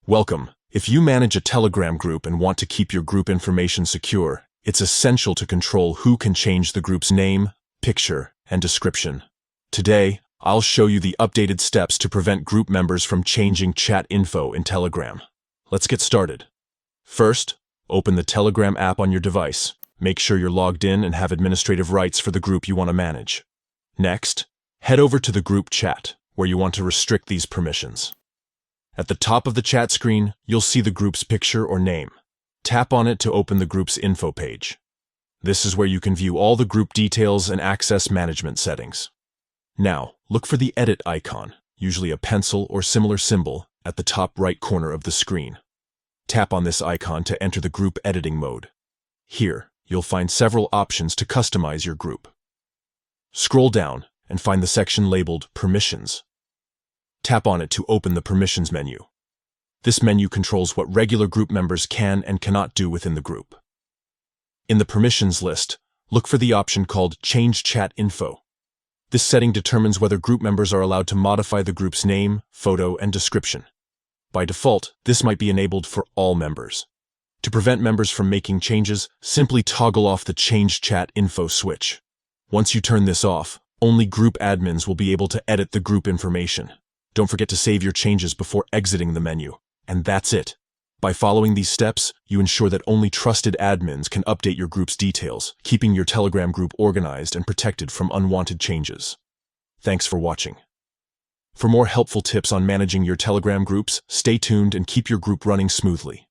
Welcome. If you manage a Telegram group and want to keep your group information secure, it's essential to control who can change the group's name, picture, and description. Today, I'll show you the updated steps to prevent group members from changing chat info in Telegram. Let's get started. First, open the Telegram app on your device. Make sure you're logged in and have administrative rights for the group you want to manage. Next, head over to the group chat, where you want to restrict these permissions. At the top of the chat screen, you'll see the group's picture or name. Tap on it to open the group's info page. This is where you can view all the group details and access management settings. Now, look for the edit icon, usually a pencil or similar symbol, at the top right corner of the screen. Tap on this icon to enter the group editing mode. Here, you'll find several options to customize your group. Scroll down and find the section labeled Permissions. Tap on it to open the Permissions menu. This menu controls what regular group members can and cannot do within the group. In the Permissions list, look for the option called Change Chat Info. This setting determines whether group members are allowed to modify the group's name, photo, and description. By default, this might be enabled for all members. To prevent members from making changes, simply toggle off the Change Chat Info switch. Once you turn this off, only group admins will be able to edit the group information. Don't forget to save your changes before exiting the menu. And that's it. By following these steps, you ensure that only trusted admins can update your group's details, keeping your Telegram group organized and protected from unwanted changes. Thanks for watching. For more helpful tips on managing your Telegram groups, stay tuned and keep your group running smoothly.